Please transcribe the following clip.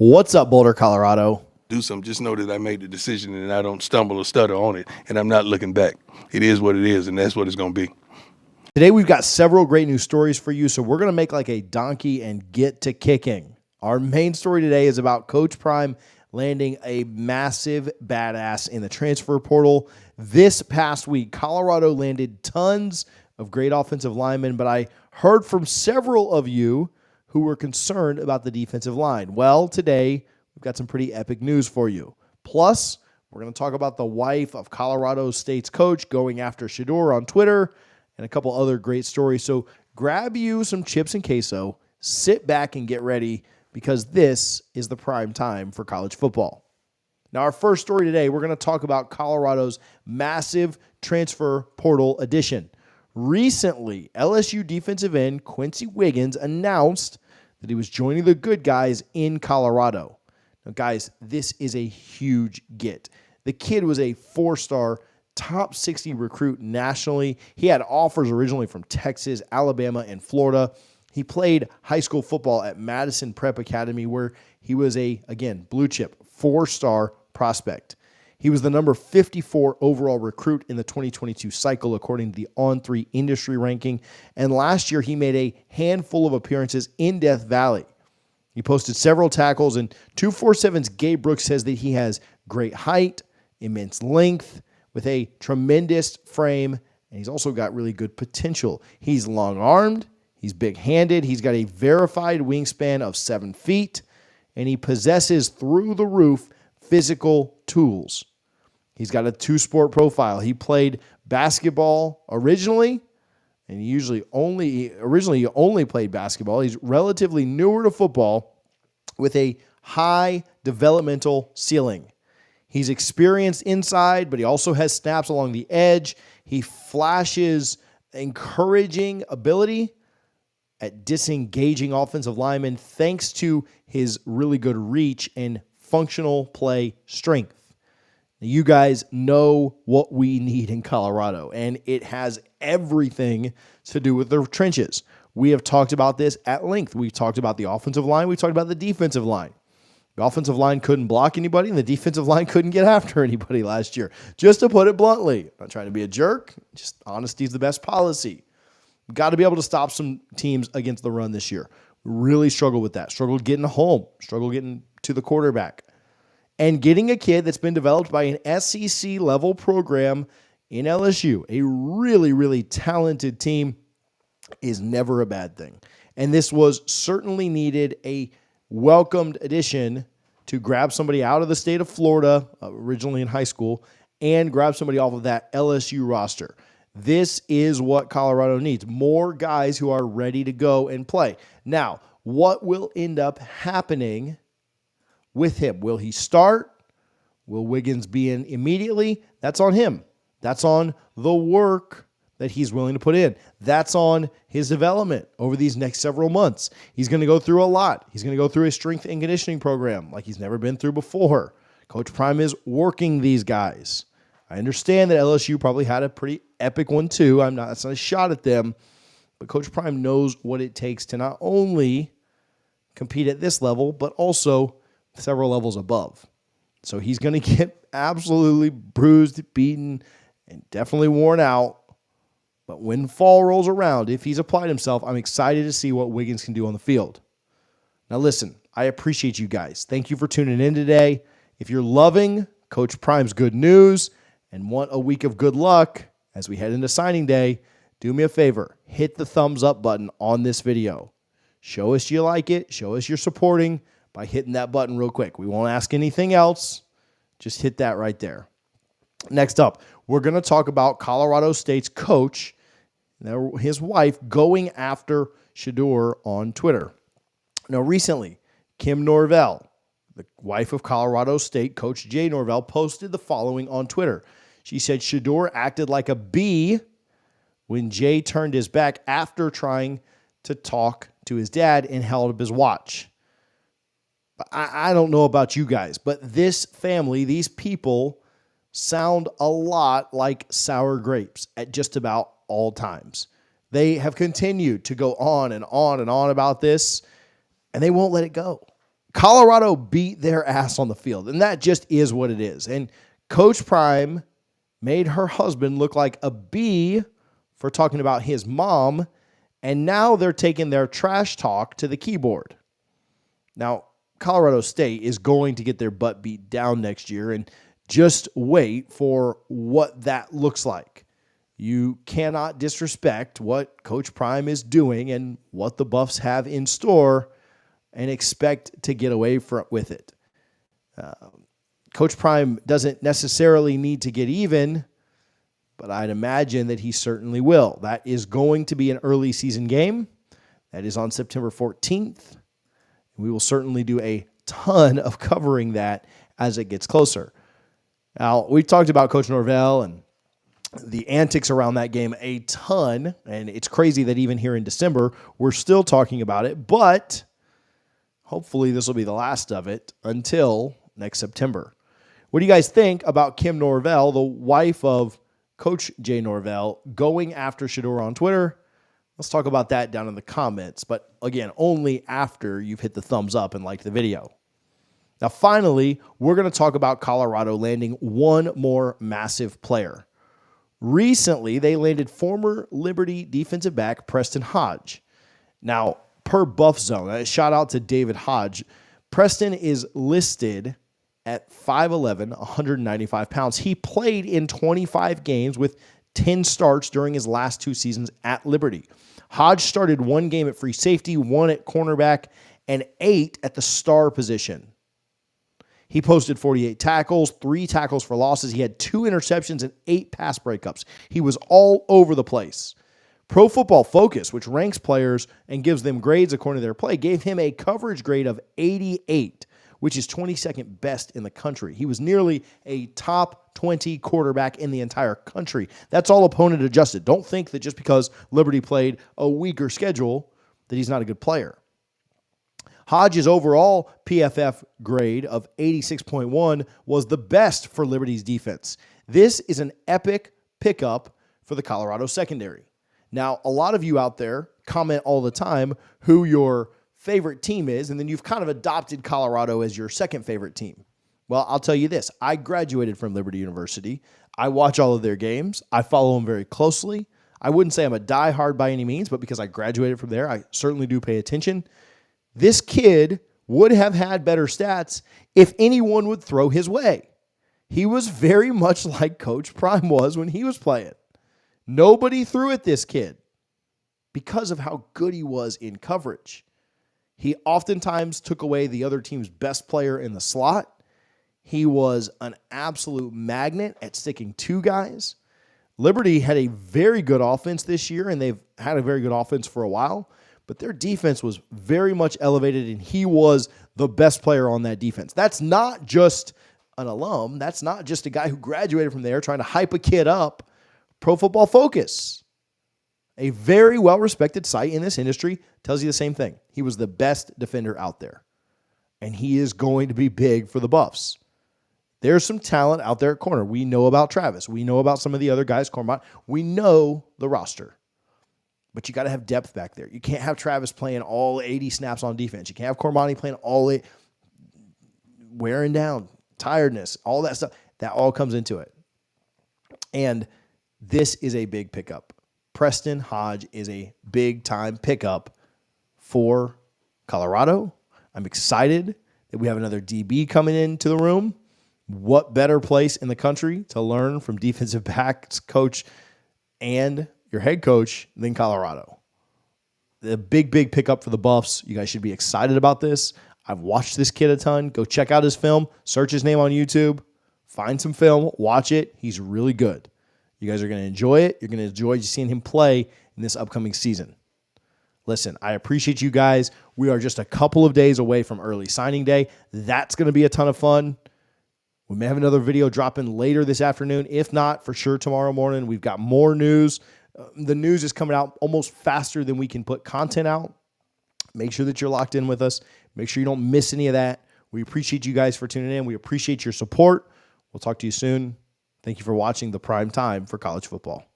What's up, Boulder, Colorado? Do something. Just know that I made the decision and I don't stumble or stutter on it, and I'm not looking back. It is what it is, and that's what it's going to be. Today, we've got several great news stories for you, so we're going to make like a donkey and get to kicking. Our main story today is about Coach Prime landing a massive badass in the transfer portal. This past week, Colorado landed tons of great offensive linemen, but I heard from several of you who were concerned about the defensive line. Well, today, we've got some pretty epic news for you. Plus, we're going to talk about the wife of Colorado State's coach going after Shedeur on Twitter and a couple other great stories. So grab you some chips and queso, sit back and get ready because this is the prime time for college football. Now, our first story today, we're going to talk about Colorado's massive transfer portal addition. Recently, LSU defensive end Quency Wiggins announced that he was joining the good guys in Colorado. Now, guys, this is a huge get. The kid was a four-star, top 60 recruit nationally. He had offers originally from Texas, Alabama, and Florida. He played high school football at Madison Prep Academy, where he was again, blue chip, four-star prospect. He was the number 54 overall recruit in the 2022 cycle, according to the On3 industry ranking. And last year, he made a handful of appearances in Death Valley. He posted several tackles, and 247's Gabe Brooks says that he has great height, immense length, with a tremendous frame, and he's also got really good potential. He's long-armed, he's big-handed, he's got a verified wingspan of 7 feet, and he possesses through-the-roof physical tools. He's got a two-sport profile. He played basketball originally, and he only played basketball. He's relatively newer to football with a high developmental ceiling. He's experienced inside, but he also has snaps along the edge. He flashes encouraging ability at disengaging offensive linemen thanks to his really good reach and functional play strength. You guys know what we need in Colorado, and it has everything to do with the trenches. We have talked about this at length. We've talked about the offensive line. We've talked about the defensive line. The offensive line couldn't block anybody, and the defensive line couldn't get after anybody last year. Just to put it bluntly, I'm not trying to be a jerk. Just honesty is the best policy. We've got to be able to stop some teams against the run this year. We really struggled with that. Struggled getting home. Struggled getting to the quarterback. And getting a kid that's been developed by an SEC-level program in LSU, a really, really talented team, is never a bad thing. And this was certainly needed, a welcomed addition to grab somebody out of the state of Florida, originally in high school, and grab somebody off of that LSU roster. This is what Colorado needs, more guys who are ready to go and play. Now, what will end up happening with him? Will he start? Will Wiggins be in immediately? That's on him. That's on the work that he's willing to put in. That's on his development over these next several months. He's going to go through a lot. He's going to go through a strength and conditioning program like he's never been through before. Coach Prime is working these guys. I understand that LSU probably had a pretty epic one too. That's not a shot at them, but Coach Prime knows what it takes to not only compete at this level, but also several levels above. So he's going to get absolutely bruised, beaten, and definitely worn out. But when fall rolls around, if he's applied himself, I'm excited to see what Wiggins can do on the field. Now listen, I appreciate you guys. Thank you for tuning in today. If you're loving Coach Prime's good news and want a week of good luck as we head into signing day, do me a favor. Hit the thumbs up button on this video. Show us you like it. Show us you're supporting by hitting that button real quick. We won't ask anything else. Just hit that right there. Next up, we're going to talk about Colorado State's coach, his wife, going after Shedeur on Twitter. Now, recently, Kim Norvell, the wife of Colorado State coach Jay Norvell, posted the following on Twitter. She said Shedeur acted like a bee when Jay turned his back after trying to talk to his dad and held up his watch. I don't know about you guys, but this family, these people, sound a lot like sour grapes at just about all times. They have continued to go on and on and on about this, and they won't let it go. Colorado beat their ass on the field, and that just is what it is. And Coach Prime made her husband look like a bee for talking about his mom, and now they're taking their trash talk to the keyboard. Now, Colorado State is going to get their butt beat down next year, and just wait for what that looks like. You cannot disrespect what Coach Prime is doing and what the Buffs have in store and expect to get away with it. Coach Prime doesn't necessarily need to get even, but I'd imagine that he certainly will. That is going to be an early season game. That is on September 14th. We will certainly do a ton of covering that as it gets closer. Now, we've talked about Coach Norvell and the antics around that game a ton, and it's crazy that even here in December, we're still talking about it, but hopefully this will be the last of it until next September. What do you guys think about Kim Norvell, the wife of Coach Jay Norvell, going after Shedeur on Twitter? Let's talk about that down in the comments, but again, only after you've hit the thumbs up and liked the video. Now, finally, we're going to talk about Colorado landing one more massive player. Recently, they landed former Liberty defensive back Preston Hodge. Now, per Buff Zone, a shout out to David Hodge, Preston is listed at 5'11", 195 pounds. He played in 25 games with 10 starts during his last 2 seasons at Liberty. Hodge started 1 game at free safety, 1 at cornerback, and 8 at the star position. He posted 48 tackles, 3 tackles for losses. He had 2 interceptions and 8 pass breakups. He was all over the place. Pro Football Focus, which ranks players and gives them grades according to their play, gave him a coverage grade of 88, which is 22nd best in the country. He was nearly a top 20 quarterback in the entire country. That's all opponent adjusted. Don't think that just because Liberty played a weaker schedule that he's not a good player. Hodge's overall PFF grade of 86.1 was the best for Liberty's defense. This is an epic pickup for the Colorado secondary. Now, a lot of you out there comment all the time who your favorite team is, and then you've kind of adopted Colorado as your second favorite team. Well, I'll tell you this. I graduated from Liberty University. I watch all of their games. I follow them very closely. I wouldn't say I'm a diehard by any means, but because I graduated from there, I certainly do pay attention. This kid would have had better stats if anyone would throw his way. He was very much like Coach Prime was when he was playing. Nobody threw at this kid because of how good he was in coverage. He oftentimes took away the other team's best player in the slot. He was an absolute magnet at sticking 2 guys. Liberty had a very good offense this year, and they've had a very good offense for a while. But their defense was very much elevated, and he was the best player on that defense. That's not just an alum. That's not just a guy who graduated from there trying to hype a kid up. Pro Football Focus, a very well-respected site in this industry, tells you the same thing. He was the best defender out there, and he is going to be big for the Buffs. There's some talent out there at corner. We know about Travis. We know about some of the other guys, Cormont. We know the roster. But you got to have depth back there. You can't have Travis playing all 80 snaps on defense. You can't have Cormani playing all 8, wearing down, tiredness, all that stuff. That all comes into it. And this is a big pickup. Preston Hodge is a big-time pickup for Colorado. I'm excited that we have another DB coming into the room. What better place in the country to learn from defensive backs coach and your head coach than Colorado? The big pickup for the Buffs. You guys should be excited about this. I've watched this kid a ton. Go check out his film. Search his name on YouTube. Find some film. Watch it. He's really good. You guys are going to enjoy it. You're going to enjoy seeing him play in this upcoming season. Listen, I appreciate you guys. We are just a couple of days away from early signing day. That's going to be a ton of fun. We may have another video dropping later this afternoon. If not, for sure tomorrow morning. We've got more news. The news is coming out almost faster than we can put content out. Make sure that you're locked in with us. Make sure you don't miss any of that. We appreciate you guys for tuning in. We appreciate your support. We'll talk to you soon. Thank you for watching the Prime Time for college football.